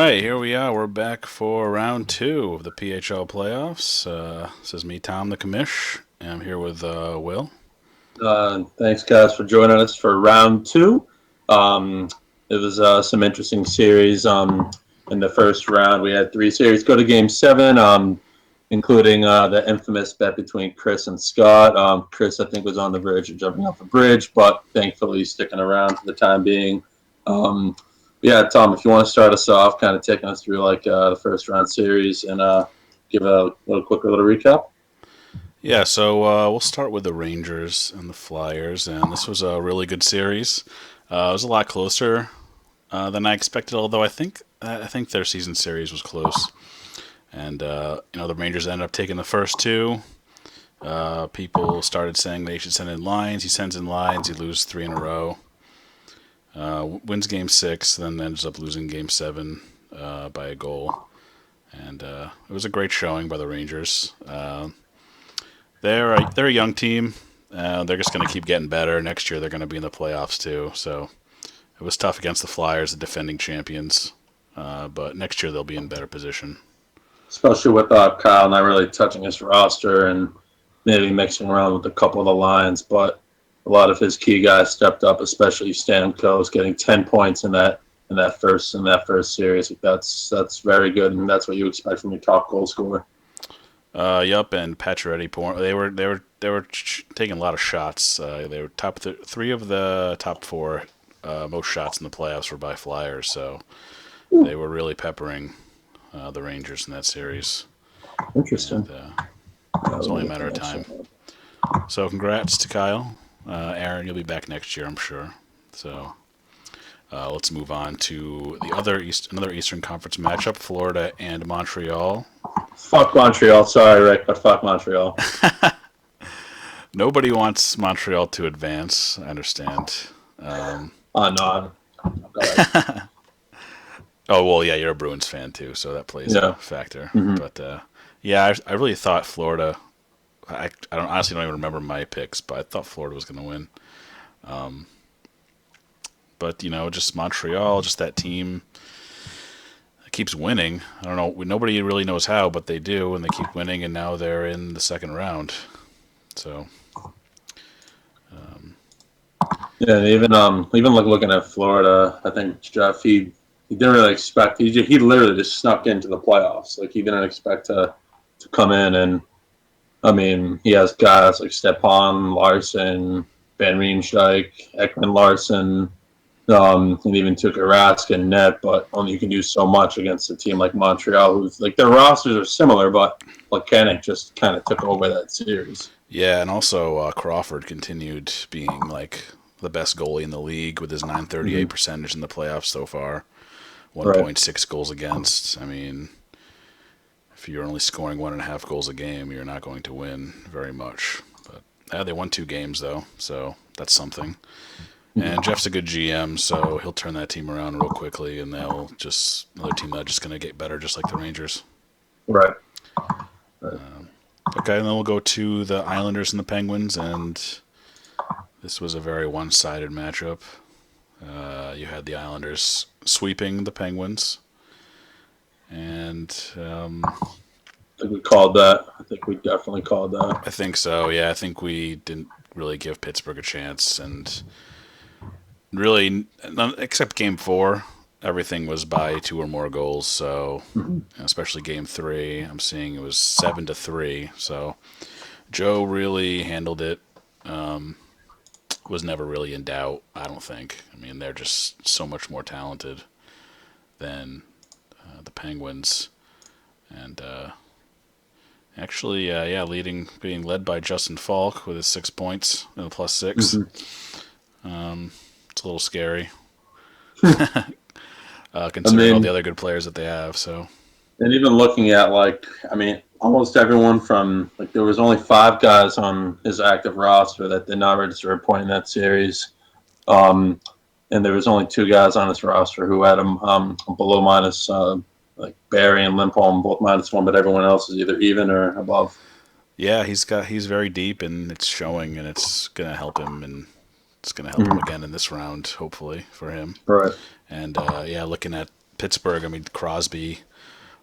right, here we are. We're back for round two of the PHL Playoffs. This is me, Tom the Commish, and I'm here with Will. Thanks, guys, for joining us for round two. Um, it was some interesting series. In the first round, we had three series go to game seven, including the infamous bet between Chris and Scott. Chris, I think, was on the verge of jumping off a bridge, but thankfully sticking around for the time being. Yeah, Tom, if you want to start us off, kind of taking us through the first round series and give a little recap. Yeah, so we'll start with the Rangers and the Flyers, and this was a really good series. It was a lot closer than I expected, although I think their season series was close. And the Rangers ended up taking the first two. People started saying they should send in lines. He sends in lines. He loses three in a row. Wins game six, then ends up losing game seven by a goal. And it was a great showing by the Rangers. They're a young team. They're just going to keep getting better. Next year they're going to be in the playoffs too. So it was tough against the Flyers, the defending champions. But next year they'll be in better position. Especially with Kyle not really touching his roster and maybe mixing around with a couple of the lines, but a lot of his key guys stepped up, especially Stamkos getting 10 points in that first series. That's very good, and that's what you expect from your top goal scorer. Yup, and Pacioretty, they were taking a lot of shots. They were three of the top four most shots in the playoffs were by Flyers, so they were really peppering the Rangers in that series. Interesting. And it was only a matter of time. So congrats to Kyle. Aaron, you'll be back next year, I'm sure. So let's move on to another Eastern Conference matchup: Florida and Montreal. Fuck Montreal. Sorry, Rick, but fuck Montreal. Nobody wants Montreal to advance. I understand. Oh, no. Oh well, yeah, you're a Bruins fan too, so that plays a Yeah. factor. Mm-hmm. But yeah, I really thought Florida. I don't honestly don't even remember my picks, but I thought Florida was going to win. But just Montreal, just that team that keeps winning. I don't know. Nobody really knows how, but they do, and they keep winning, and now they're in the second round. So Yeah, and even looking at Florida, I think Jeff he didn't really expect he literally just snuck into the playoffs. Like he didn't expect to come in, and I mean he has guys like Stepan Larson, Van Riemsdyk, Ekman Larson, and even took a Rask and net, but only you can do so much against a team like Montreal, who's like their rosters are similar, but Plekanec just kind of took over that series. yeah, and also Crawford continued being like the best goalie in the league with his 938 Mm-hmm. percentage in the playoffs so far. Right. 1.6 goals against. I mean, if you're only scoring 1.5 goals a game, you're not going to win very much. But they won two games though, so that's something. And Jeff's a good GM, so he'll turn that team around real quickly, and they'll just another team that's just going to get better, just like the Rangers. Right. Right. Okay, and then we'll go to the Islanders and the Penguins, and this was a very one-sided matchup. You had the Islanders sweeping the Penguins, and I think we called that. I think we definitely called that. I think so. Yeah, I think we didn't really give Pittsburgh a chance, and really, except Game 4, everything was by two or more goals. So, Mm-hmm. especially Game 3, I'm seeing it was 7-3. So, Joe really handled it. Was never really in doubt. I don't think. I mean, they're just so much more talented than the Penguins, and actually, yeah, being led by Justin Falk with his 6 points and a +6. Mm-hmm. It's a little scary, I considering all the mean, other good players that they have. So and even looking at almost everyone from there was only five guys on his active roster that did not register a point in that series, um, and there was only two guys on his roster who had him below minus, like Barry and Lindholm both -1, but everyone else is either even or above. yeah, he's very deep, and it's showing, and it's gonna help him, and it's gonna help him Mm-hmm. again in this round, hopefully for him. Right. And yeah, looking at Pittsburgh, I mean, Crosby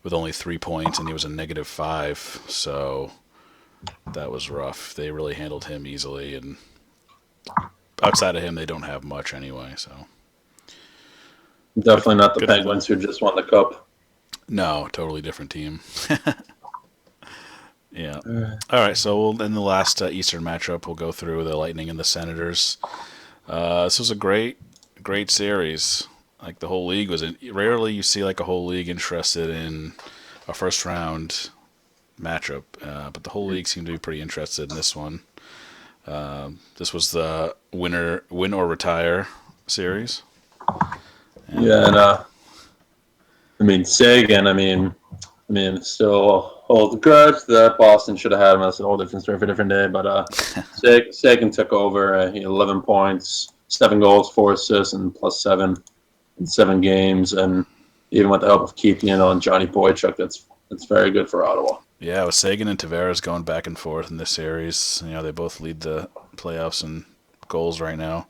with only 3 points, and he was a -5, so that was rough. They really handled him easily, and outside of him, they don't have much anyway. So good, Definitely not the good for them. Penguins who just won the cup. No, totally different team. Yeah. All right, so in the last Eastern matchup, we'll go through the Lightning and the Senators. This was a great series. Like the whole league was in. Rarely you see like a whole league interested in a first round matchup, but the whole league seemed to be pretty interested in this one. This was the win or retire series. And Yeah, and I mean Sagan. Still hold the grudge that Boston should have had him. That's a whole different story for a different day. But Sagan took over. He had 11 points, 7 goals, 4 assists, and +7 in 7 games. And even with the help of Keith Yandel and Johnny Boychuk, that's very good for Ottawa. yeah, with Sagan and Tavares going back and forth in this series, they both lead the playoffs in goals right now,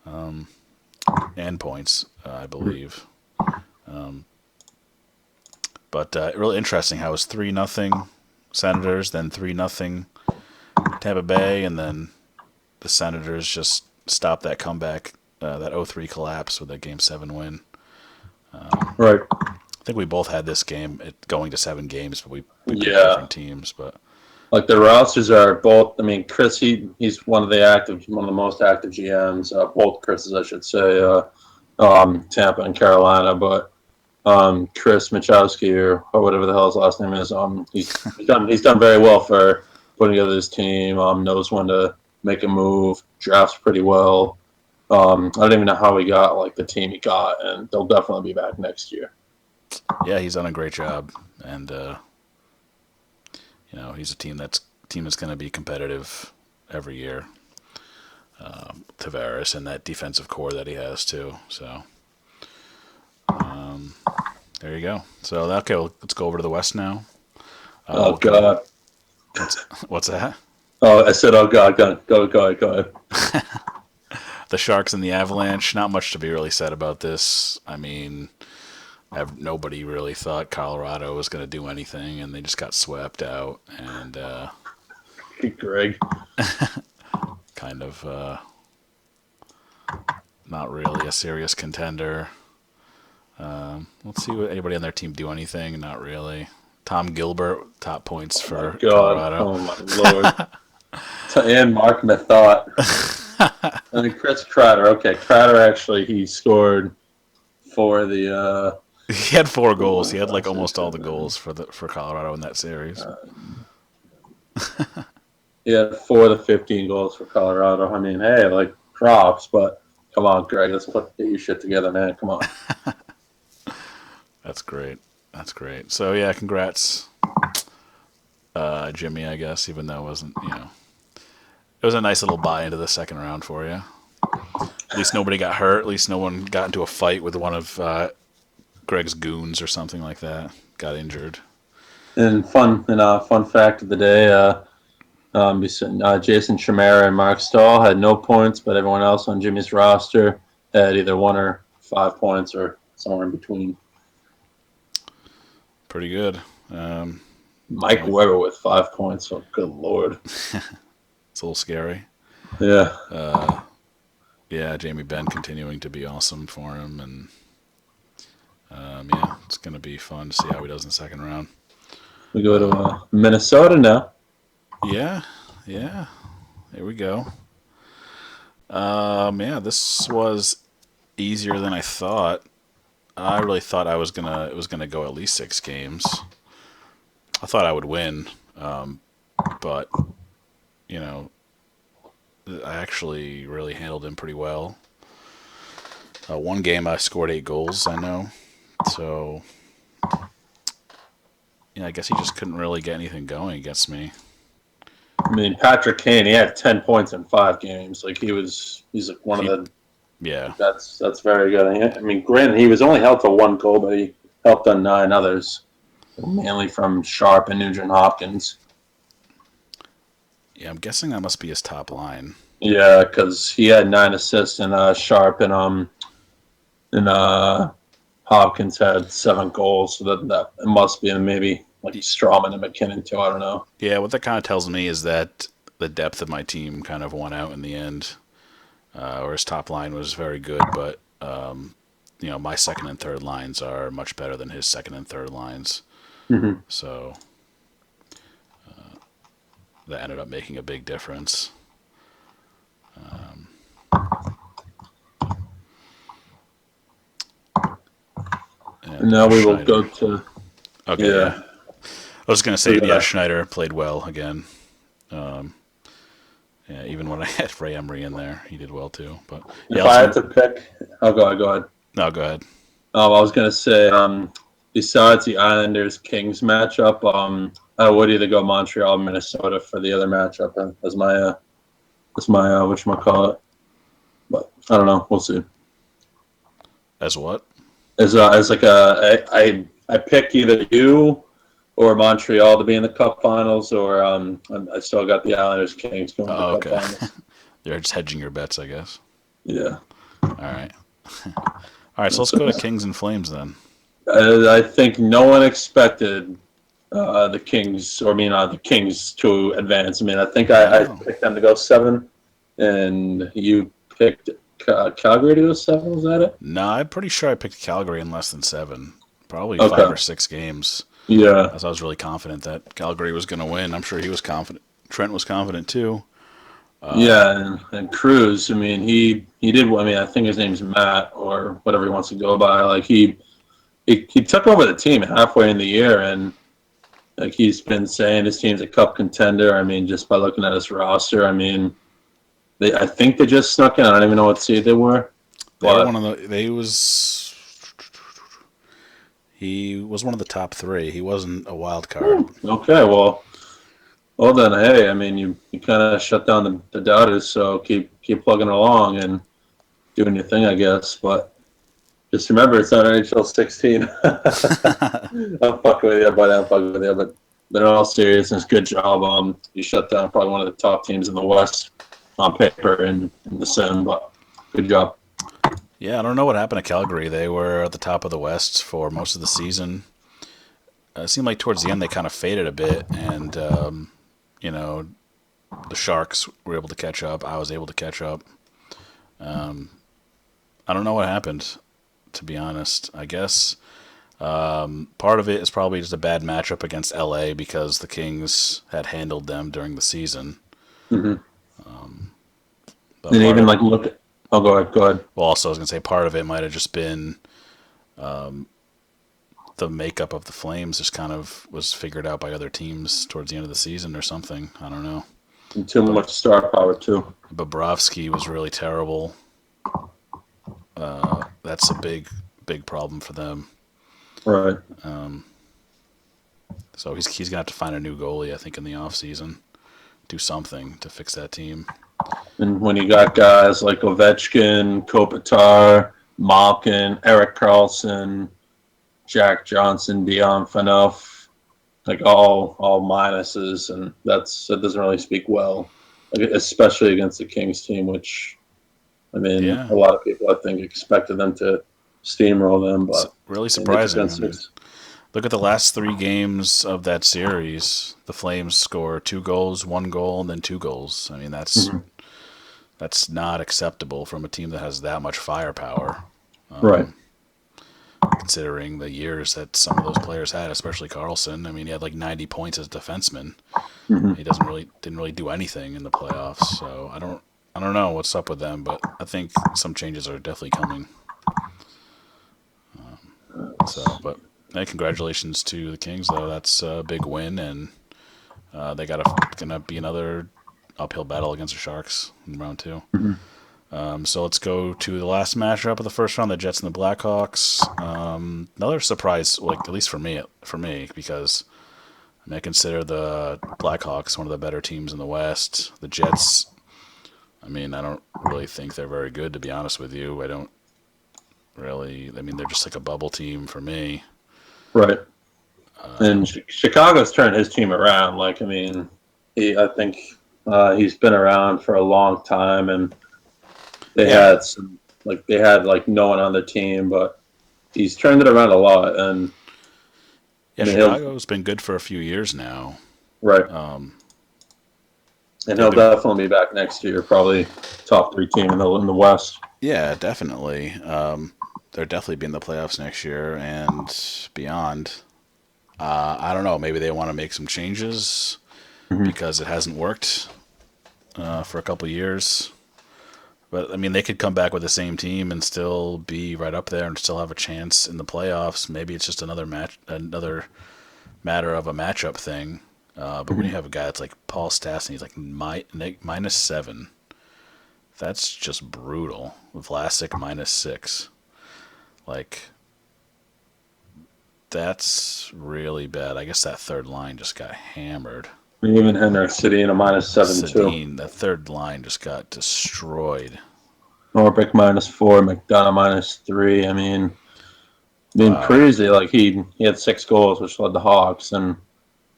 and points, I believe. But really interesting how it was 3-0 Senators, then 3-0 Tampa Bay, and then the Senators just stopped that comeback, that 0-3 collapse with that Game 7 win. Right. I think we both had this game going to 7 games, but we picked different teams. But like the rosters are both. I mean, Chris, he's one of the most active GMs. Both Chris's, I should say, Tampa and Carolina. But Chris Machowski or whatever the hell his last name is, he's done very well for putting together his team. Knows when to make a move, drafts pretty well. I don't even know how he got like the team he got, and they'll definitely be back next year. yeah, he's done a great job, and he's a team that's going to be competitive every year. Tavares and that defensive core that he has too. So there you go. So okay, let's go over to the West now. Oh God! What's that? Oh, I said, oh God, go ahead. The Sharks and the Avalanche. Not much to be really said about this. I mean, nobody really thought Colorado was going to do anything, and they just got swept out. And Greg, kind of not really a serious contender. Let's see what anybody on their team do anything. Not really. Tom Gilbert, top points for Colorado. Oh my Lord. And Mark Methot. I mean, Chris Kreider. Okay, Kreider actually he scored for the. He had 4 goals. He had like almost all the goals for Colorado in that series. He had 4 of the 15 goals for Colorado. I mean, hey, like props, but come on, Greg, let's get your shit together, man. Come on. That's great. So yeah, congrats, Jimmy. I guess even though it wasn't, it was a nice little buy into the second round for you. At least nobody got hurt. At least no one got into a fight with one of Greg's goons or something like that. Got injured. And fun fact of the day: Jason Chimera and Mark Stahl had no points, but everyone else on Jimmy's roster had either 1 or 5 points or somewhere in between. Pretty good. Mike Weber with 5 points. Oh, good Lord. It's a little scary. Yeah. Yeah, Jamie Benn continuing to be awesome for him, and yeah, it's going to be fun to see how he does in the second round. We go to Minnesota now. Yeah. Here we go. Yeah, this was easier than I thought. I really thought it was gonna go at least 6 games. I thought I would win, but I actually really handled him pretty well. One game I scored 8 goals. I know, so I guess he just couldn't really get anything going against me. I mean, Patrick Kane, he had 10 points in 5 games. Like he's like one of the. Yeah. That's very good. I mean, granted, he was only held to 1 goal, but he helped on 9 others, mainly from Sharp and Nugent Hopkins. Yeah, I'm guessing that must be his top line. Yeah, because he had 9 assists, and Sharp and Hopkins had 7 goals, so that it must be, and maybe like Strawman and McKinnon too. I don't know. Yeah, what that kind of tells me is that the depth of my team kind of won out in the end. Or his top line was very good, but my second and third lines are much better than his second and third lines. Mm-hmm. So that ended up making a big difference. And And now we will go Schneider. to Okay, yeah. yeah. I was going to We say, got yeah, a, Schneider played well again. Yeah, even when I had Ray Emery in there, he did well too. But yeah, if let's I had move. to pick, I'll go. Go ahead. No, go ahead. I was gonna say, besides the Islanders Kings matchup, I would either go Montreal, Minnesota for the other matchup as my whatchamacallit. But I don't know. We'll see. As what? As like I pick either you or Montreal to be in the Cup Finals, or I still got the Islanders Kings going to the Oh, Cup okay. Finals. You're just hedging your bets, I guess. Yeah. All right. All right, so let's go to Kings and Flames then. I think no one expected the Kings, or the Kings to advance. I mean, I think I No. picked them to go 7, and you picked Calgary to go 7. Was that it? No, I'm pretty sure I picked Calgary in less than 7. Probably 5 or 6 games. Yeah. As I was really confident that Calgary was going to win. I'm sure he was confident. Trent was confident too. Yeah, and Cruz. I mean, he did. I mean, I think his name's Matt or whatever he wants to go by. Like he took over the team halfway in the year, and like he's been saying, his team's a cup contender. I mean, just by looking at his roster, I mean, I think they just snuck in. I don't even know what seed they were, They were one but of the. They was. He was one of the top 3. He wasn't a wild card. okay, well then, hey, I mean, you kind of shut down the doubters, so keep plugging along and doing your thing, I guess. But just remember, it's not NHL 16. I'm fucking with you, but I'm fucking with you. But in all seriousness, good job. You shut down probably one of the top teams in the West on paper and in the sim, but good job. Yeah, I don't know what happened to Calgary. They were at the top of the West for most of the season. It seemed like towards the end they kind of faded a bit, and you know the Sharks were able to catch up. I was able to catch up. I don't know what happened, to be honest. I guess part of it is probably just a bad matchup against LA because the Kings had handled them during the season. Mm-hmm. But And part even of, like look, oh, go ahead, go ahead. well, also I was gonna say part of it might have just been the makeup of the Flames just kind of was figured out by other teams towards the end of the season or something. I don't know. And too But much star power too. Bobrovsky was really terrible. That's a big problem for them. Right. So he's gonna have to find a new goalie, I think, in the off season. Do something to fix that team. And when you got guys like Ovechkin, Kopitar, Malkin, Eric Carlson, Jack Johnson, Dion Phaneuf, like all minuses, and that doesn't really speak well, like, especially against the Kings team, which I mean, Yeah, a lot of people I think expected them to steamroll them, it's but really I mean, the surprising. I defense mean, was look at the last 3 games of that series. The Flames score 2 goals, 1 goal, and then 2 goals. I mean, mhm. that's not acceptable from a team that has that much firepower. Right. Considering the years that some of those players had, especially Carlson. I mean, he had like 90 points as a defenseman. Mm-hmm. He didn't really do anything in the playoffs. So I don't know what's up with them, but I think some changes are definitely coming. So, but hey, congratulations to the Kings, though. That's a big win, and they gonna be another uphill battle against the Sharks in round 2. Mm-hmm. So let's go to the last matchup of the first round: the Jets and the Blackhawks. Another surprise, like at least for me, because I consider the Blackhawks one of the better teams in the West. The Jets, I mean, I don't really think they're very good, to be honest with you. I don't really. I mean, they're just like a bubble team for me. Right. And Chicago's turned his team around. Like, I mean, I think he's been around for a long time, and they Yeah, had some, like, they had like no one on the team, but he's turned it around a lot, and Yeah, I mean he'll Chicago's been good for a few years now. right, Um, and they've he'll been, definitely be back next year, probably top 3 team in the West. yeah, definitely. They're definitely be in the playoffs next year and beyond. I don't know. Maybe they want to make some changes Mm-hmm. because it hasn't worked for a couple years. But I mean, they could come back with the same team and still be right up there and still have a chance in the playoffs. Maybe it's just another matter of a matchup thing. But when Mm-hmm. you have a guy that's like Paul Stastny, he's like -7. That's just brutal. Vlasic -6. Like that's really bad. I guess that third line just got hammered. Even Henrik City in a -7 too. Sedin, that third line just got destroyed. Norbeck -4, McDonough -3. I mean, Wow. Parise, like he had 6 goals, which led the Hawks and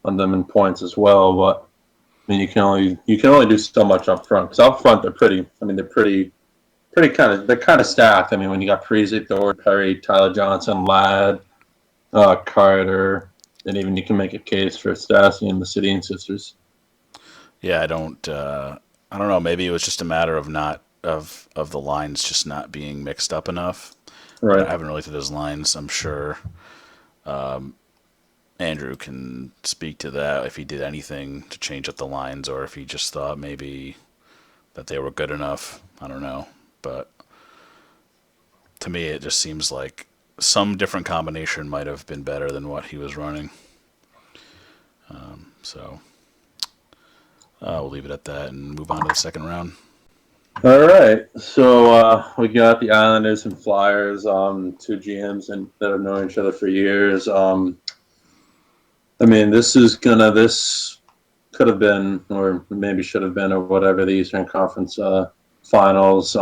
led them in points as well. But I mean, you can only do so much up front because up front they're pretty. I mean, they're kind of stacked. I mean, when you got Parise, Thor, Perry, Tyler Johnson, Ladd, Carter, and even you can make a case for Stassi and the Sedin sisters. Yeah, I don't know. Maybe it was just a matter of not of the lines just not being mixed up enough. I Right. haven't really looked at those lines. I'm sure Andrew can speak to that if he did anything to change up the lines or if he just thought maybe that they were good enough. I don't know, but to me, it just seems like some different combination might have been better than what he was running. So we'll leave it at that and move on to the second round. All right. So we got the Islanders and Flyers, two GMs and that have known each other for years. I mean, this could have been, or maybe should have been, or whatever, the Eastern Conference Finals.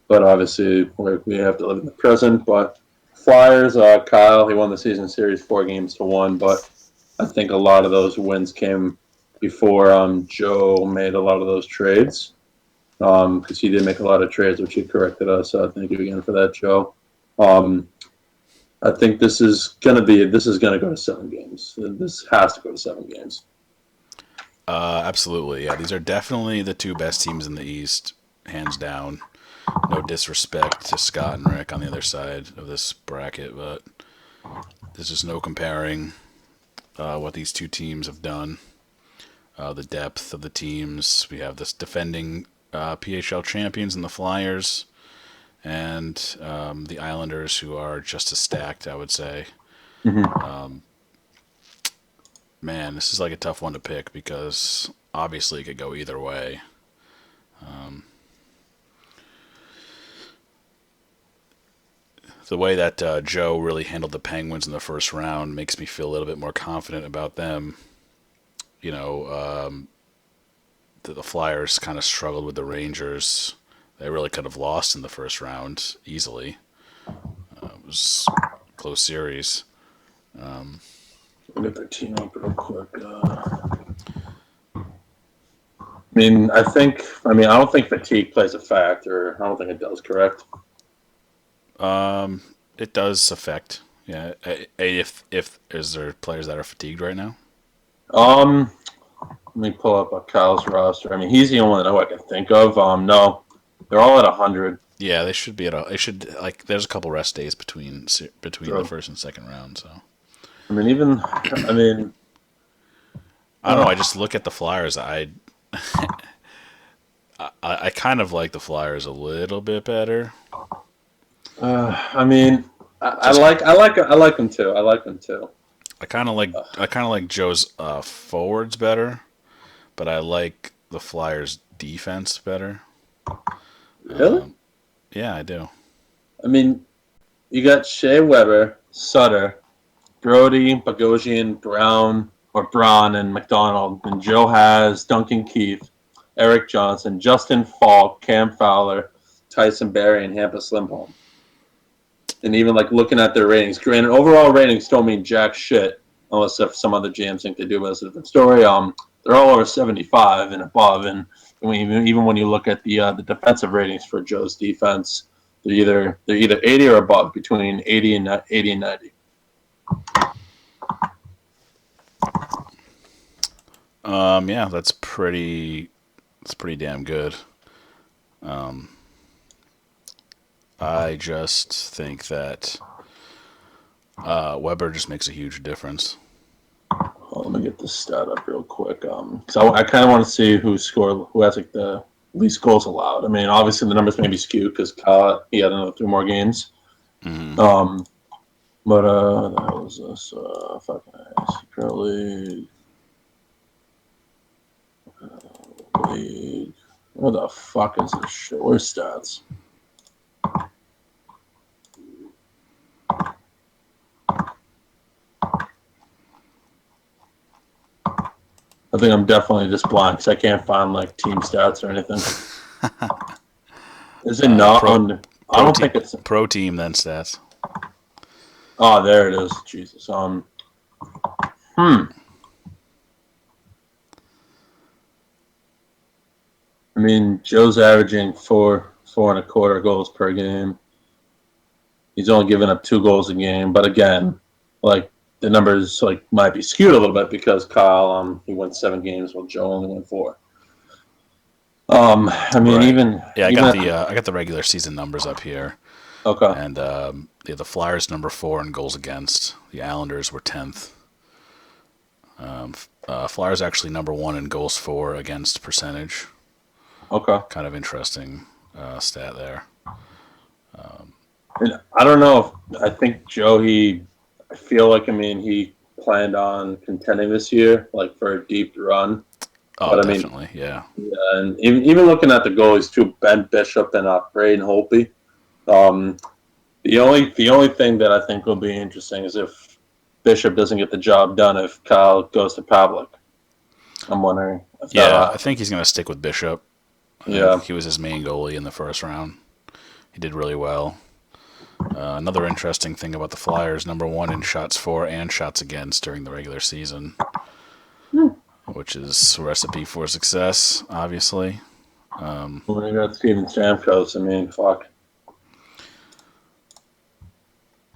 But obviously, we have to live in the present. But Flyers, Kyle, he won the season series 4-1, but I think a lot of those wins came before Joe made a lot of those trades because he did make a lot of trades, which he corrected us. So thank you again for that, Joe. Um, I think this is gonna go to 7 games. This has to go to 7 games. Absolutely, yeah. These are definitely the two best teams in the East, hands down. No disrespect to Scott and Rick on the other side of this bracket, but there's just no comparing what these two teams have done. The depth of the teams. We have this defending PHL champions in the Flyers, and the Islanders, who are just as stacked, I would say. Mm-hmm. Man, this is like a tough one to pick because obviously it could go either way. The way that Joe really handled the Penguins in the first round makes me feel a little bit more confident about them. You know, the Flyers kind of struggled with the Rangers. They really could have lost in the first round easily. It was a close series. Look at their team up real quick. I don't think fatigue plays a factor. I don't think it does. Correct. It does affect. Yeah, if is there players that are fatigued right now? Let me pull up Kyle's roster. I mean, he's the only one I can think of. No, they're all at 100. Yeah, they should be at a. They should like. There's a couple rest days between the So, first and second round. So I mean, even I mean, I don't know. I just look at the Flyers. I kind of like the Flyers a little bit better. I mean, Just I like them too. I like them too. I kind of like Joe's forwards better, but I like the Flyers defense better. Really? Yeah, I do. I mean, you got Shea Weber, Sutter, Brody, Bogosian, Brown, or Braun, and McDonald. And Joe has Duncan Keith, Eric Johnson, Justin Falk, Cam Fowler, Tyson Berry, and Hampus Lindholm. And even like looking at their ratings, granted, overall ratings don't mean jack shit, unless if some other GMs think they do, but that's a different story. They're all over 75 and above, and even when you look at the defensive ratings for Joe's defense, they're either 80 or above, between 80 and 90. Yeah, that's pretty damn good. I just think that Weber just makes a huge difference. Let me get this stat up real quick. Because I kind of want to see who has like the least goals allowed. I mean, obviously the numbers may be skewed because Kyle, he had another 3 more games. Mm-hmm. But that was this fucking secret league. Where the fuck is this shit? Where's stats? I think I'm definitely just blind because I can't find like team stats or anything. Is it not on? I don't think it's pro team then stats. Oh, there it is. Jesus. I mean, Joe's averaging four and a quarter goals per game. He's only giving up 2 goals a game, but again, like the numbers like might be skewed a little bit because Kyle he won 7 games while Joe only won 4. I mean, Right. even Yeah, even I got the regular season numbers up here, okay, and yeah, the Flyers number 4 in goals against. The Islanders were 10th. Flyers actually number 1 in goals for against percentage. okay. Kind of interesting stat there. And I don't know if I think Joe. I feel like he planned on contending this year, like for a deep run. Oh, But I mean, definitely, yeah. yeah, and even looking at the goalies too, Ben Bishop and Braden Holtby. Um, the only thing that I think will be interesting is if Bishop doesn't get the job done if Kyle goes to Pavlik. I'm wondering if Yeah, that. I think he's going to stick with Bishop. I think Yeah. he was his main goalie in the first round. He did really well. Another interesting thing about the Flyers, number 1 in shots for and shots against during the regular season, which is a recipe for success, obviously. When you got Steven Stamkos, I mean, fuck.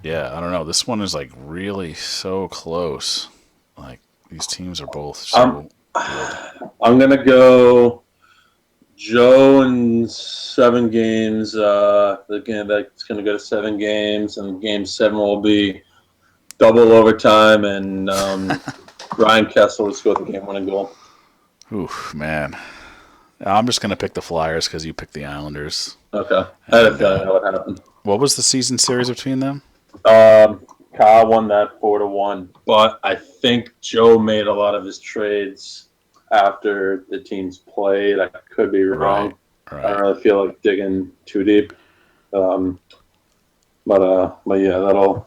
Yeah, I don't know. This one is like really so close. Like these teams are both I'm so good. I'm gonna go Joe in 7 games. Again, that's gonna go to 7 games, and Game 7 will be double overtime, and Ryan Kessler will score the game-winning goal. Oof, man. I'm just gonna pick the Flyers because you picked the Islanders. Okay, I had a And feeling that would happen. what was the season series between them? Kyle won that 4-1, but I think Joe made a lot of his trades after the teams played. I could be Right, wrong. I don't right. really feel like digging too deep. Um, but yeah, that'll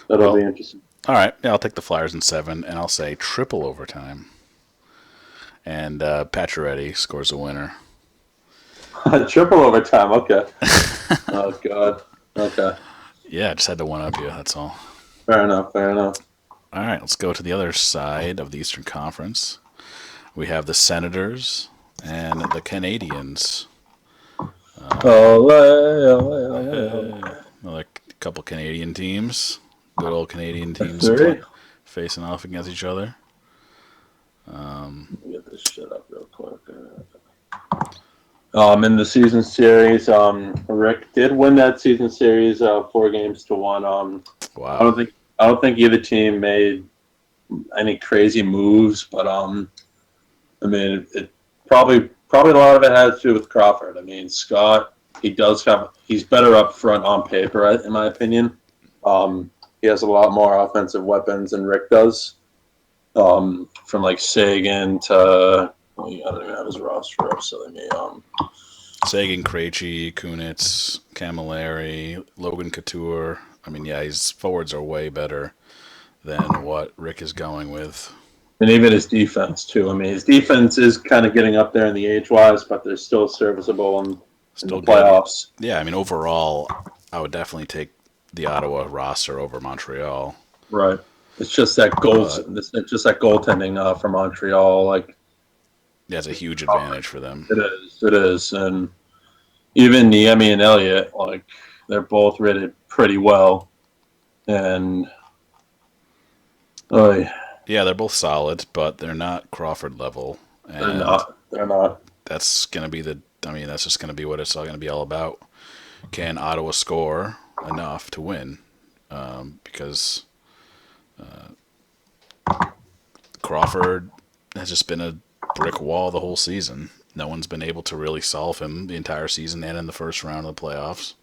be Well, interesting. all right. Yeah, I'll take the Flyers in 7, and I'll say triple overtime. And Pacioretty scores a winner. Triple overtime. Okay. Oh God. Okay. Yeah, I just had to one up you. That's all. Fair enough. Fair enough. All right, let's go to the other side of the Eastern Conference. We have the Senators and the Canadians. Another couple Canadian teams. Good old Canadian teams Three. facing off against each other. Let me get this shit up real quick. In the season series, Rick did win that season series 4-1. I Wow. don't think either team made any crazy moves, but I mean, it probably a lot of it has to do with Crawford. I mean, Scott, he's better up front on paper, in my opinion. He has a lot more offensive weapons than Rick does. From like Sagan to I don't even have his roster up, so they may Sagan, Krejci, Kunitz, Camilleri, Logan Couture. I mean, yeah, his forwards are way better than what Rick is going with. and even his defense too. I mean, his defense is kind of getting up there in the age wise, but they're still serviceable in the Still good. playoffs. Yeah, I mean, overall, I would definitely take the Ottawa roster over Montreal. Right. It's just that goals. But It's just that goaltending for Montreal. Like yeah, it's a huge advantage for them. it is, and even Niemi and Elliott, like they're both rated pretty well, and oh, Yeah, they're both solid, but they're not Crawford level, they're and not. They're not. that's gonna be the. I mean, that's just gonna be what it's all gonna be all about. Can Ottawa score enough to win? Because Crawford has just been a brick wall the whole season. No one's been able to really solve him the entire season and in the first round of the playoffs.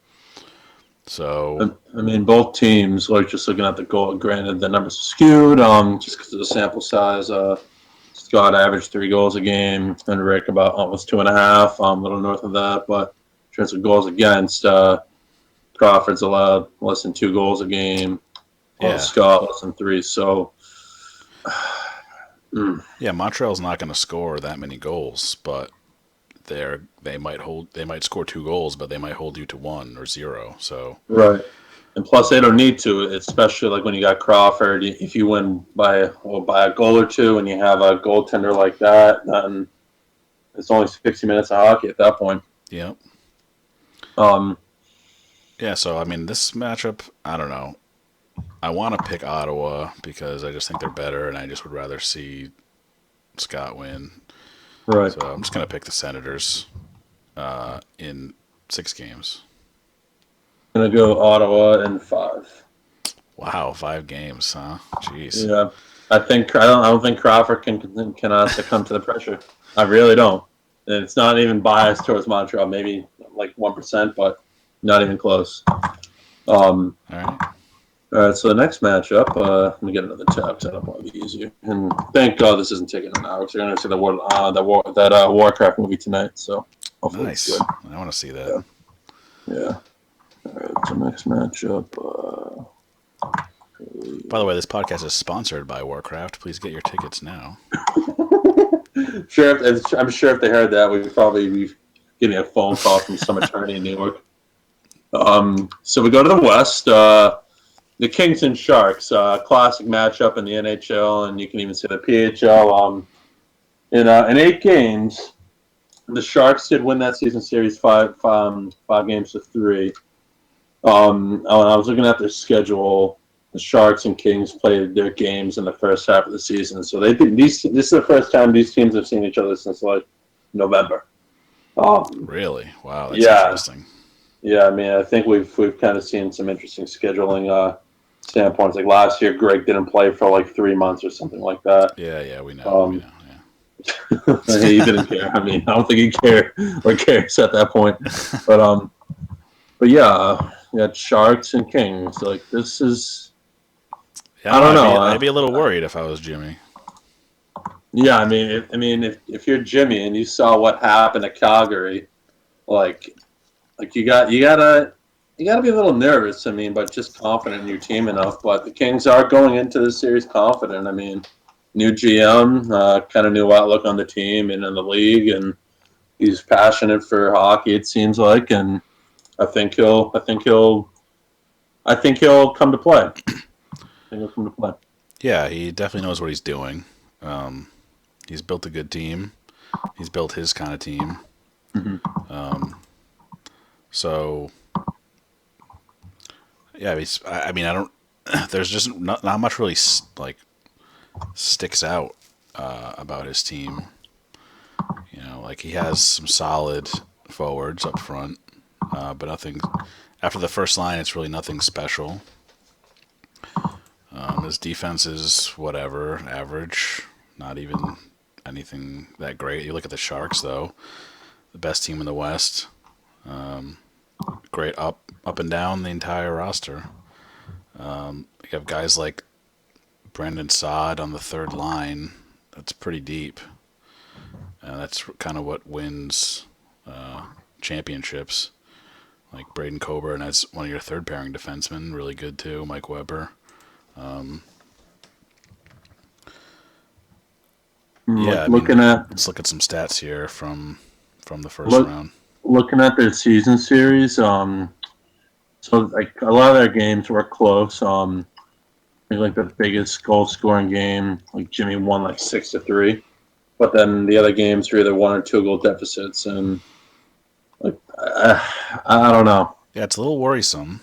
So I mean, both teams, like just looking at the goal, granted the numbers are skewed, just because of the sample size. Scott averaged 3 goals a game, and Rick about almost 2.5, a little north of that. But in terms of goals against, Crawford's allowed less than 2 goals a game, while yeah, Scott less than 3. So, yeah, Montreal's not going to score that many goals, but they might score 2 goals, but they might hold you to 1 or 0. So right. And plus, they don't need to, especially like when you got Crawford. If you win by a goal or two, and you have a goaltender like that, then it's only 60 minutes of hockey at that point. yeah, Um, yeah. So I mean, this matchup, I don't know. I want to pick Ottawa because I just think they're better, and I just would rather see Scott win. right. So I'm just gonna pick the Senators in 6 games. Gonna go Ottawa in 5. Wow, 5 games, huh? Jeez. Yeah, I don't think Crawford can succumb to the pressure. I really don't. And it's not even biased towards Montreal. Maybe like 1%, but not even close. Um, All right. all right, so the next matchup, let me get another tab set up. Might be easier. And thank God this isn't taking an hour because we're going to see that Warcraft movie tonight. So hopefully it's good. Nice. I want to see that. Yeah, yeah. All right, so next matchup. By the way, this podcast is sponsored by Warcraft. Please get your tickets now. I'm sure if they heard that, we'd probably be getting a phone call from some attorney in New York. So we go to the West. The Kings and Sharks, classic matchup in the NHL, and you can even say the PHL. In 8 games, the Sharks did win that season series 5 games to 3. I was looking at their schedule. The Sharks and Kings played their games in the first half of the season, so they did these. This is the first time these teams have seen each other since like November. Um, Really? Wow, that's yeah, interesting. yeah. I mean, I think we've kind of seen some interesting scheduling standpoints. Like last year, Greg didn't play for like 3 months or something like that. Yeah, yeah, we know. We Um, know. he didn't care. I mean, I don't think he cared or cares at that point. But yeah, Sharks and Kings. Like this is, Yeah, I I don't know. don't I'd know. be I'd be a little worried if I was Jimmy. Yeah, if you're Jimmy and you saw what happened to Calgary, like you gotta be a little nervous. I mean, but just confident in your team enough. But the Kings are going into the series confident. I mean, new GM, kind of new outlook on the team and in the league, and he's passionate for hockey. It seems like, and I think he'll. I think he'll. I think he'll come to play. I think he'll come to play. Yeah, he definitely knows what he's doing. Um, he's built a good team. He's built his kind of team. Mm-hmm. So yeah, I mean, I don't. There's just not much really like sticks out about his team. You know, like he has some solid forwards up front, but nothing. After the first line, it's really nothing special. His defense is whatever, average, not even anything that great. You look at the Sharks, though, the best team in the West. Great up and down the entire roster. You have guys like Brandon Saad on the third line. That's pretty deep. That's kind of what wins championships. Like Braden Coburn as one of your third pairing defensemen, really good too. Mike Weber. Yeah, Like I mean, looking at let's look at some stats here from the first look round. looking at their season series. So like a lot of their games were close. I think like the biggest goal scoring game, like Jimmy won like 6-3, but then the other games were either 1 or 2 goal deficits, and Like, I don't know. Yeah, it's a little worrisome.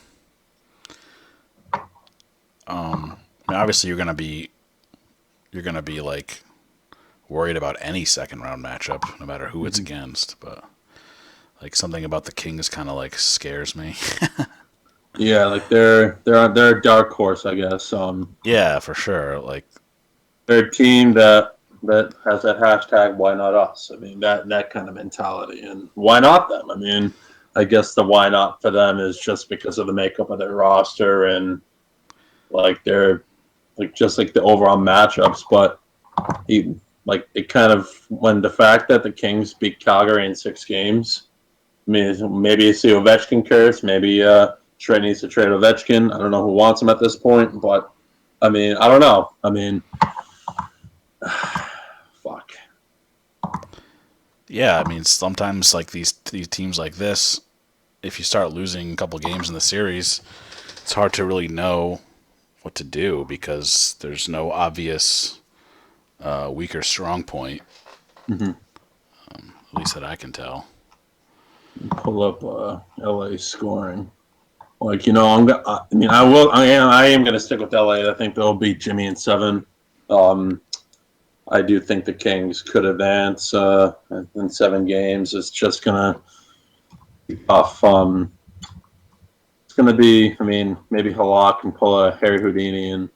I mean, obviously you're gonna be like worried about any second round matchup, no matter who it's Mhm. against. But like something about the Kings kind of like scares me. Yeah, like they're a dark horse, I guess. Yeah, for sure. Like, They're a team that has that hashtag why not us. I mean that kind of mentality, and why not them? I mean, I guess the why not for them is just because of the makeup of their roster and like they're like just like the overall matchups. But like it kind of when the fact that the Kings beat Calgary in 6 games. I mean, maybe it's the Ovechkin curse. Maybe Trey needs to trade Ovechkin. I don't know who wants him at this point, but I mean, I don't know. I mean, fuck. yeah, I mean sometimes like these teams like this, if you start losing a couple games in the series, it's hard to really know what to do because there's no obvious weak or strong point, Mm-hmm. at least that I can tell. Pull up LA scoring. Like I'm. I mean, I will. I am going to stick with LA. I think they'll beat Jimmy in 7. Um, I do think the Kings could advance in 7 games. It's just gonna be tough. It's gonna be. I mean, maybe Halak can pull a Harry Houdini and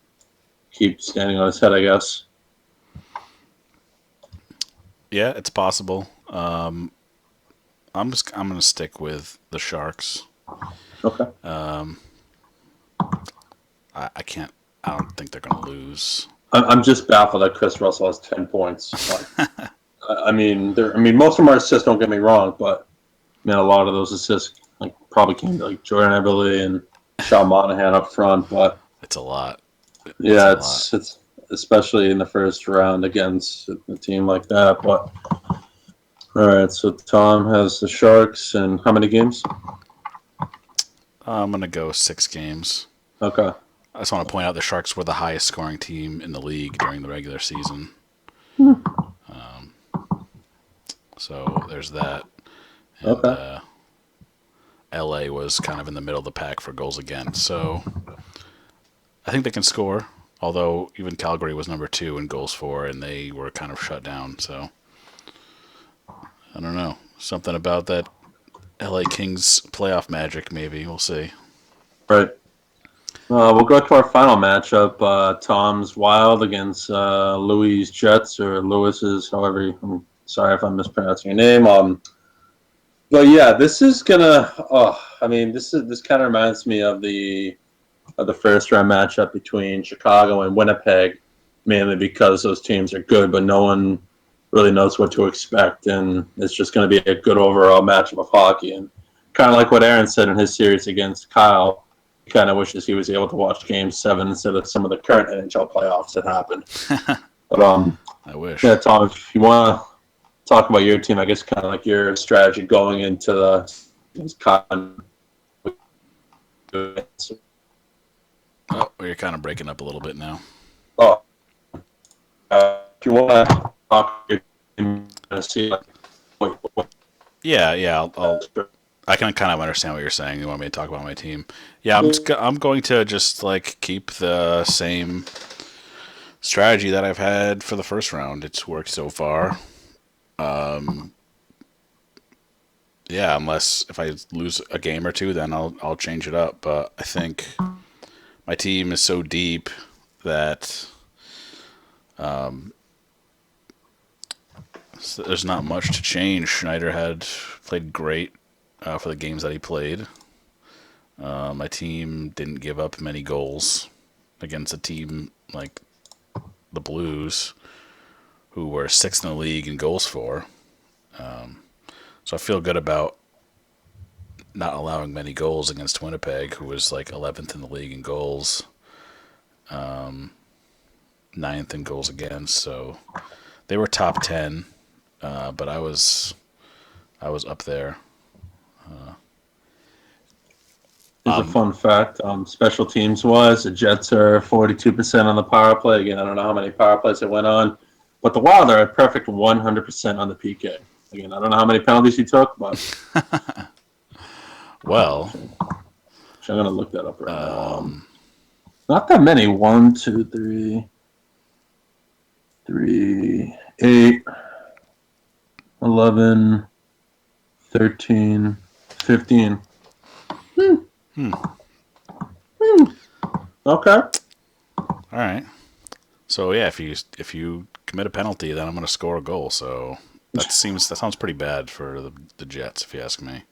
keep standing on his head. I guess. Yeah, it's possible. I'm gonna stick with the Sharks. Okay. I can't. I don't think they're gonna lose. I'm just baffled that Chris Russell has 10 points. Like, I mean, most of them are assists. Don't get me wrong, but man, a lot of those assists like probably came to like Jordan Eberle and Sean Monahan up front. But It's a lot. It's a yeah, lot. it's especially in the first round against a team like that. But all right, so Tom has the Sharks and how many games? I'm gonna go 6 games. Okay. I just want to point out the Sharks were the highest scoring team in the league during the regular season. So there's that. And Okay. LA was kind of in the middle of the pack for goals against. So I think they can score. Although even Calgary was number 2 in goals for, and they were kind of shut down. So I don't know. Something about that LA Kings playoff magic, maybe. We'll see. Right. We'll go to our final matchup. Tom's Wild against Louis Jets or Lewis's, however. I'm sorry if I'm mispronouncing your name. But yeah, this is gonna. Oh, I mean, this kind of reminds me of the first round matchup between Chicago and Winnipeg, mainly because those teams are good, but no one really knows what to expect, and it's just going to be a good overall matchup of hockey. And kind of like what Aaron said in his series against Kyle, he kind of wishes he was able to watch Game 7 instead of some of the current NHL playoffs that happened. But I wish. yeah, Tom, if you want to talk about your team, I guess kind of like your strategy going into the Kyle. Oh, you're kind of breaking up a little bit now. Oh, if you want to talk your team, see like what Yeah, yeah. I can kind of understand what you're saying. You want me to talk about my team? Yeah, I'm going to just like keep the same strategy that I've had for the first round. It's worked so far. Yeah, unless if I lose a game or two, then I'll change it up. But I think my team is so deep that there's not much to change. Schneider had played great for the games that he played. My team didn't give up many goals against a team like the Blues, who were sixth in the league in goals for. So I feel good about not allowing many goals against Winnipeg, who was like 11th in the league in goals, ninth in goals against. So they were top 10, but I was up there. is a fun fact. Special teams wise, the Jets are 42% on the power play. Again, I don't know how many power plays it went on, but the Wild are a perfect 100% on the PK. Again, I don't know how many penalties he took, but Well, actually, I'm gonna look that up right now. Not that many. 1, 2, 3, 3, 8, 11, 13, 15. Hmm. Hmm. Okay. all right. So yeah, if you commit a penalty, then I'm going to score a goal. So that sounds pretty bad for the Jets, if you ask me.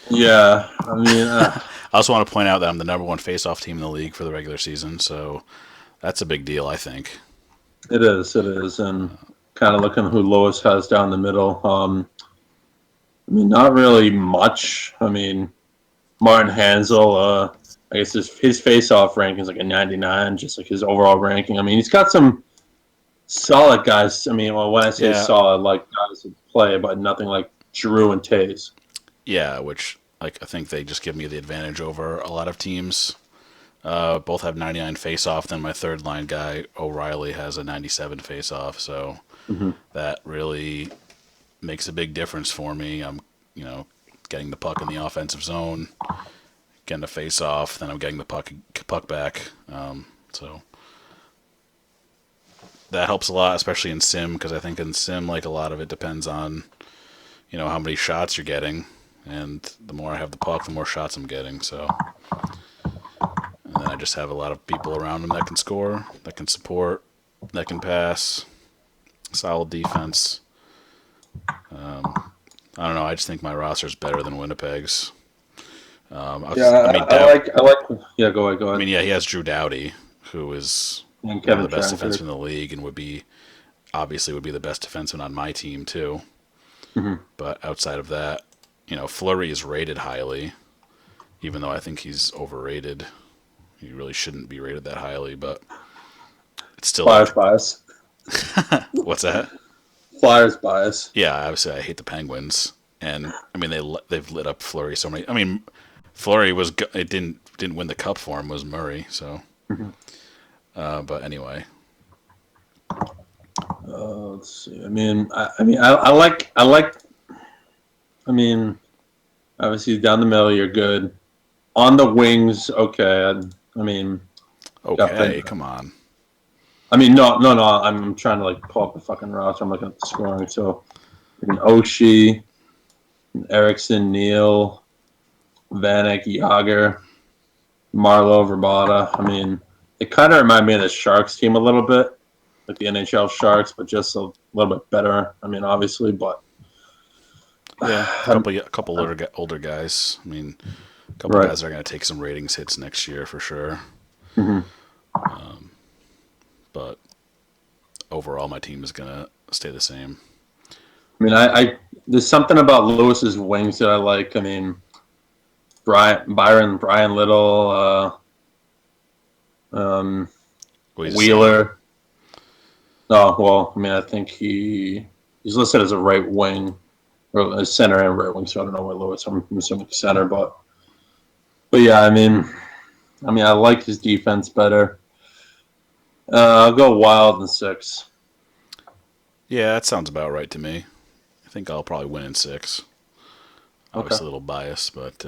Yeah, I mean, I also want to point out that I'm the number one face-off team in the league for the regular season, so that's a big deal, I think. it is, and kind of looking who Lois has down the middle. I mean, not really much. I mean, Martin Hansel, I guess his face-off ranking is like a 99, just like his overall ranking. I mean, he's got some solid guys. I mean, well, when I say Yeah, solid, like guys that play, but nothing like Drew and Tays. yeah, which like I think they just give me the advantage over a lot of teams. Both have 99 face-off. Then my third line guy O'Reilly has a 97 face-off. So Mm-hmm. that really makes a big difference for me. I'm, you know, getting the puck in the offensive zone, getting a face-off, then I'm getting the puck back. So that helps a lot, especially in sim, because I think in sim, like a lot of it depends on how many shots you're getting, and the more I have the puck, the more shots I'm getting. So, and then I just have a lot of people around him that can score, that can support, that can pass, solid defense. I don't know. I just think my roster's better than Winnipeg's. Yeah, I mean, I like. Yeah, go ahead, go I ahead. mean, yeah, he has Drew Doughty, who is And one of Kevin the best defensemen Shattenkirk. in the league, and would be the best defenseman on my team too. Mm-hmm. But outside of that, Fleury is rated highly, even though I think he's overrated. He really shouldn't be rated that highly, but it's still Flyers like, bias. what's that? Flyers bias. Yeah, obviously I hate the Penguins, and I mean they've lit up Fleury so many. I mean, Fleury it didn't win the cup for him, was Murray. So, Mm-hmm. but anyway, Let's see. I like. I mean, obviously down the middle, you're good. On the wings, okay. I mean, got okay, Ben. come on. I mean, no, no, no. I'm trying to like pull up the fucking roster. I'm looking at the scoring. So, I mean, Oshie, Erickson, Neal, Vanek, Yager, Marlowe, Verbata. I mean, it kind of remind me of the Sharks team a little bit, like the NHL Sharks, but just a little bit better. I mean, obviously, but Yeah, I'm, a couple older guys. I mean, a couple right. guys are going to take some ratings hits next year for sure. Mm-hmm. But overall, my team is going to stay the same. I mean, I there's something about Lewis's wings that I like. I mean, Brian Little, Well, he's a center. Wheeler. No, well, I mean, I think he's listed as a right wing or a center and right wing. So I don't know where Lewis. I'm assuming center, but yeah, I mean, I like his defense better. I'll go Wild in 6. Yeah, that sounds about right to me. I think I'll probably win in 6. Okay. Obviously, a little biased, but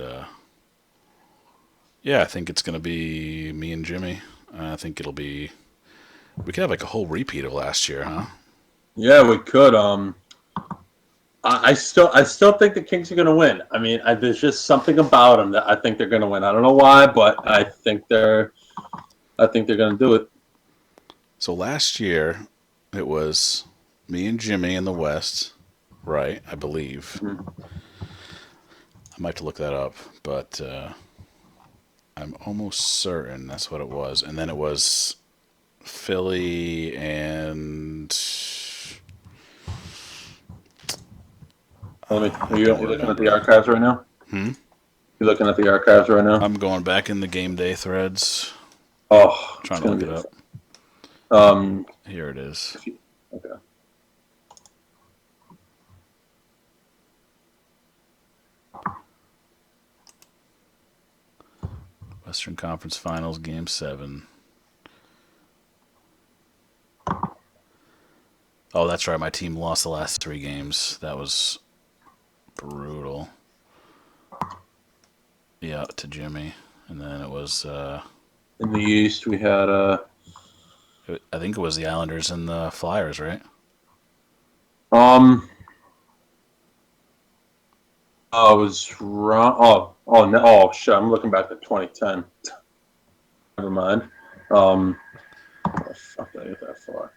yeah, I think it's going to be me and Jimmy. I think it'll be. We could have like a whole repeat of last year, huh? Yeah, we could. I still think the Kings are going to win. I mean, there's just something about them that I think they're going to win. I don't know why, but I think they're going to do it. So last year, it was me and Jimmy in the West, right? I believe. Mhm. I might have to look that up, but I'm almost certain that's what it was. And then it was Philly and Are I you don't looking at the remember. archives right now? Hmm? You looking at the archives right now? I'm going back in the game day threads, Oh, it's trying to going look to it be up. um. Here it is. Okay. Western Conference Finals, Game 7. Oh, that's right. My team lost the last 3 games. That was brutal. Yeah, to Jimmy. And then it was, In the East, we had I think it was the Islanders and the Flyers, right? um oh, it was wrong. Oh no, oh shit! I'm looking back to 2010. Never mind. How the fuck did I get that far?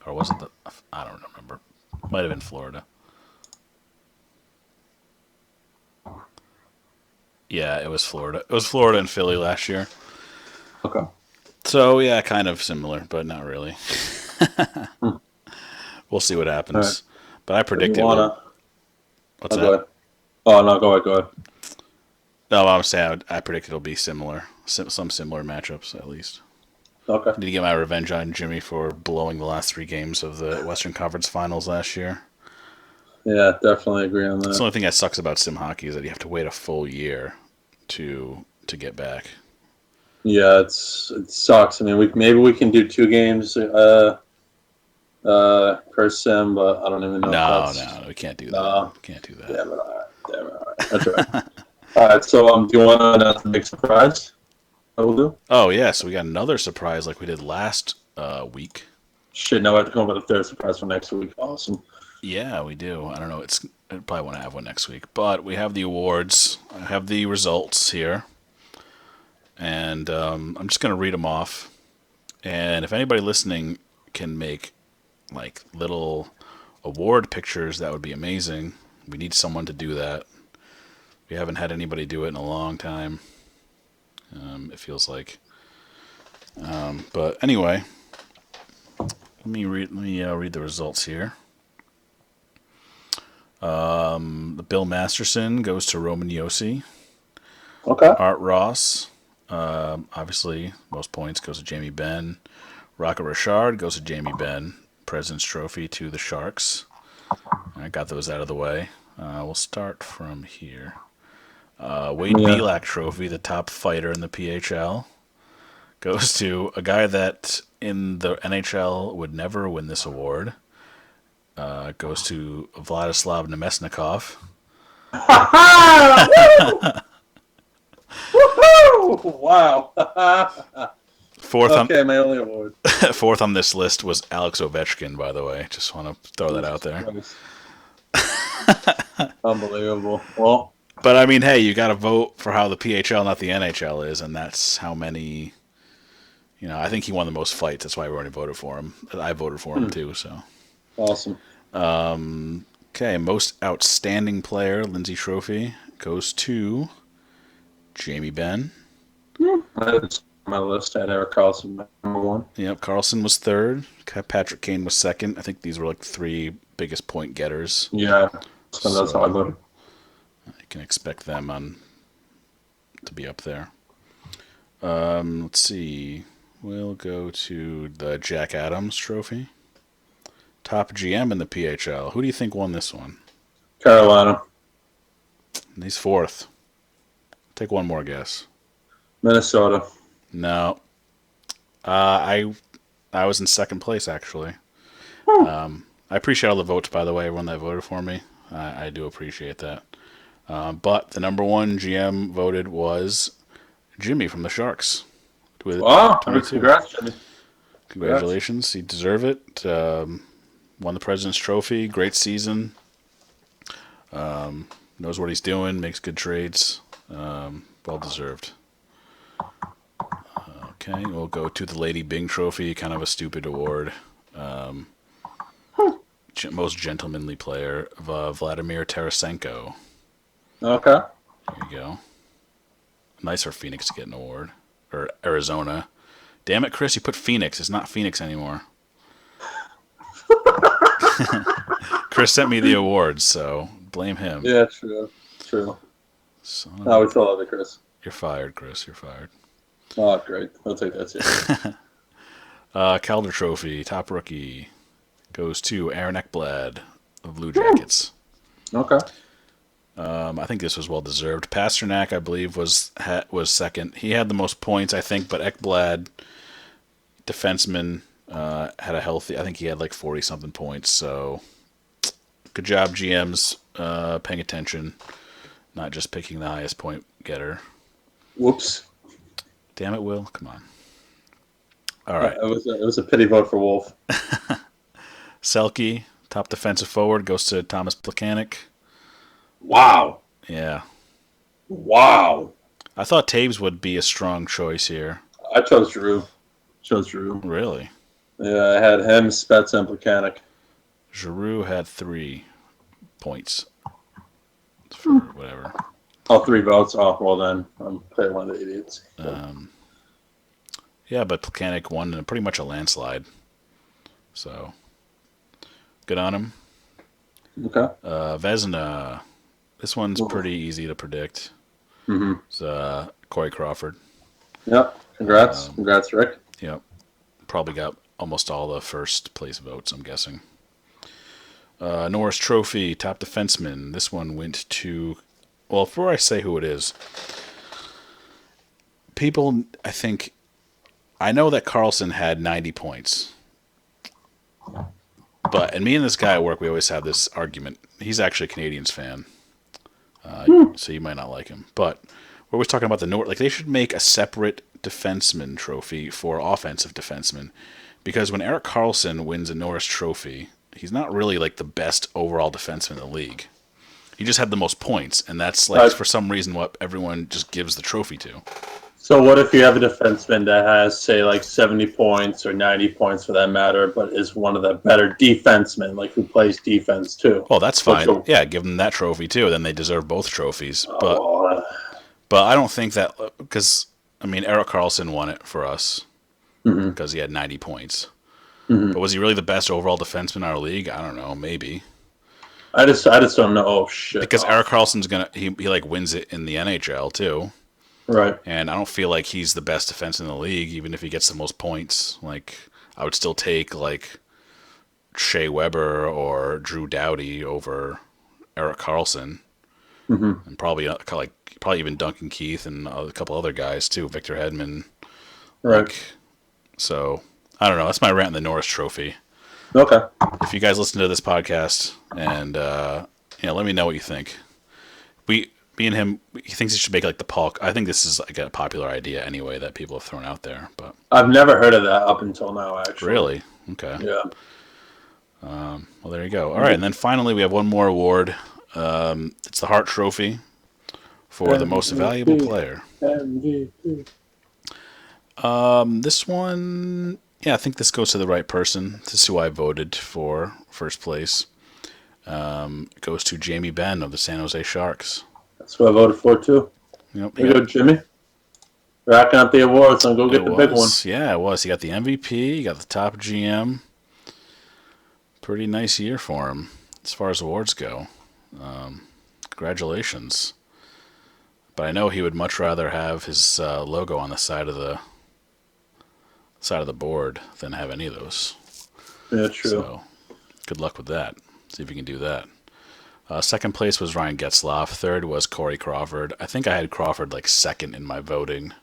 Or was it the? I don't remember. Might have been Florida. Yeah, it was Florida. It was Florida and Philly last year. Okay. So yeah, kind of similar, but not really. Hmm. We'll see what All right. happens. But I So you predict it will. wanna? What's Oh, go that? ahead. Oh no, go ahead. Go ahead. No, I'm saying I predict it'll be similar. Some similar matchups at least. Okay. Need to get my revenge on Jimmy for blowing the last 3 games of the Western Conference Finals last year. Yeah, definitely agree on That's that. the only thing that sucks about sim hockey is that you have to wait a full year to get back. Yeah, it sucks. I mean, we maybe we can do 2 games per sim, but I don't even know if No, that's no, we can't do that. no. Can't do that. Damn it! All right. Damn it! All right. That's all right. All right. So do you want to announce the big surprise? That we'll do. Oh yeah, so we got another surprise like we did last week. Shit! Now I have to come up with a third surprise for next week. Awesome. Yeah, we do. I don't know. I probably won't have one next week, but we have the awards. I have the results here, and I'm just gonna read them off. And if anybody listening can make like little award pictures, that would be amazing. We need someone to do that. We haven't had anybody do it in a long time. It feels like. But anyway, let me read the results here. The Bill Masterson goes to Roman Yossi. Okay. Art Ross, obviously, most points goes to Jamie Benn. Rocket Richard goes to Jamie Benn. President's Trophy to the Sharks. I got those out of the way. We'll start from here. Wade Yeah. Belak Trophy, the top fighter in the PHL, goes to a guy that in the NHL would never win this award. Goes to Vladislav Nemesnikov. Woo! Wow. Fourth on Okay, my only award. fourth on this list was Alex Ovechkin. By the way, just want to throw that out Jesus there. Christ. Unbelievable. Well, But I mean, hey, you got to vote for how the PHL, not the NHL, is, and that's how many. I think he won the most fights. That's why everybody voted for him. I voted for him too. So, awesome. okay, most outstanding player, Lindsay Trophy, goes to Jamie Benn. That's my list. I had Eric Carlson number one. Yep, Carlson was third. Patrick Kane was second. I think these were like 3 biggest point getters. Yeah, so that's how I So voted. you can expect them to be up there. Let's see. We'll go to the Jack Adams Trophy. Top GM in the PHL. Who do you think won this one? Carolina, And he's fourth. Take one more guess. Minnesota. No. I was in second place actually. I appreciate all the votes, by the way, everyone that voted for me. I do appreciate that. But the number one GM voted was Jimmy from the Sharks with Wow, 22. congrats, Jimmy. Congrats. Congratulations. He deserved it. Won the President's Trophy. Great season. Knows what he's doing. Makes good trades. Well deserved. Okay, we'll go to the Lady Bing Trophy. Kind of a stupid award. Most gentlemanly player, Vladimir Tarasenko. Okay. There you go. Nice for Phoenix to get an award. Or Arizona. Damn it, Chris, you put Phoenix. It's not Phoenix anymore. Chris sent me the awards, so blame him. Yeah, true. True. Son No, of we still love it, Chris. You're fired, Chris. You're fired. Oh, great. I'll take that seriously. Calder Trophy, top rookie, goes to Aaron Ekblad of Blue Jackets. Okay. I think this was well deserved. Pasternak, I believe, was second. He had the most points, I think, but Ekblad, defenseman, Had a healthy. I think he had like 40 something points. So good job, GMs, paying attention, not just picking the highest point getter. Whoops. Damn it, Will. Come on. All right. It was a pity vote for Wolf. Selke, top defensive forward, goes to Thomas Plekanec. Wow. Yeah. Wow. I thought Taves would be a strong choice here. I chose Drew. Chose Drew. Really? Yeah, I had him, Spets, and Plekanec. Giroux had 3 points for whatever. All 3 votes. Oh, well then, I'm playing one of the idiots. Yeah, but Plekanec won in pretty much a landslide. So, good on him. Okay. Vezina. This one's pretty easy to predict. Mm-hmm. It's Corey Crawford. Yep. Congrats. Congrats, Rick. Yep. Probably got almost all the first place votes, I'm guessing. Norris Trophy, top defenseman. This one went to... Well, before I say who it is, people, I think... I know that Carlson had 90 points. And me and this guy at work, we always have this argument. He's actually a Canadiens fan. So you might not like him. But we're always talking about the North. Like, they should make a separate defenseman trophy for offensive defensemen. Because when Erik Karlsson wins a Norris Trophy, he's not really, like, the best overall defenseman in the league. He just had the most points. And that's, like, for some reason what everyone just gives the trophy to. So what if you have a defenseman that has, say, like 70 points or 90 points for that matter, but is one of the better defensemen, like who plays defense too? Well, that's fine. Yeah, give them that trophy too. Then they deserve both trophies. But I don't think that because I mean Erik Karlsson won it for us because he had 90 points. Mm-hmm. But was he really the best overall defenseman in our league? I don't know. Maybe. I just don't know. Oh shit! Because Erik Karlsson's gonna he like wins it in the NHL too. Right. And I don't feel like he's the best defenseman in the league, even if he gets the most points. Like, I would still take, like, Shea Weber or Drew Doughty over Erik Karlsson. Mm-hmm. And probably even Duncan Keith and a couple other guys, too. Victor Hedman. Right. Like, so, I don't know. That's my rant in the Norris Trophy. Okay. If you guys listen to this podcast and, let me know what you think. Me and him, he thinks he should make like the Paul. I think this is like a popular idea anyway that people have thrown out there. But I've never heard of that up until now, actually. Really? Okay. Yeah. Well, there you go. All right, and then finally we have one more award. It's the Hart Trophy for MVP. the most valuable player. MVP. This one, yeah, I think this goes to the right person. This is who I voted for first place. It goes to Jamie Benn of the San Jose Sharks. That's who I voted for, too. Yep. There you go, Jimmy. Racking up the awards and go get the big one. Yeah, it was. He got the MVP. He got the top GM. Pretty nice year for him as far as awards go. Congratulations. But I know he would much rather have his logo on the side of the board than have any of those. Yeah, true. So good luck with that. See if you can do that. Second place was Ryan Getzlaf. Third was Corey Crawford. I think I had Crawford like second in my voting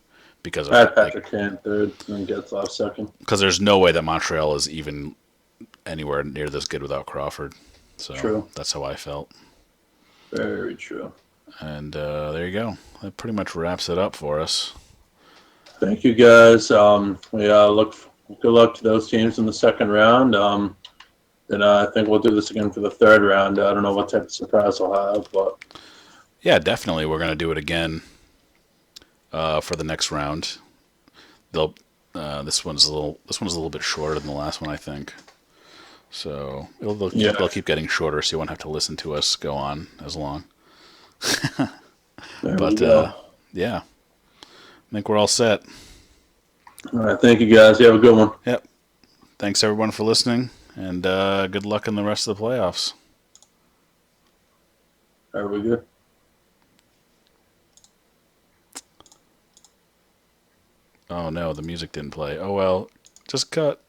because I had Patrick Kane third and Getzlaf second. Because there's no way that Montreal is even anywhere near this good without Crawford. So true. That's how I felt. Very true. And there you go. That pretty much wraps it up for us. Thank you, guys. Good luck to those teams in the second round. Then I think we'll do this again for the third round. I don't know what type of surprise I'll have, but yeah, definitely we're gonna do it again for the next round. This one's a little bit shorter than the last one, I think. So they'll keep getting shorter, so you won't have to listen to us go on as long. But yeah, I think we're all set. All right, thank you, guys. You have a good one. Yep. Thanks everyone for listening. And good luck in the rest of the playoffs. Are we good? Oh no, the music didn't play. Oh well, just cut.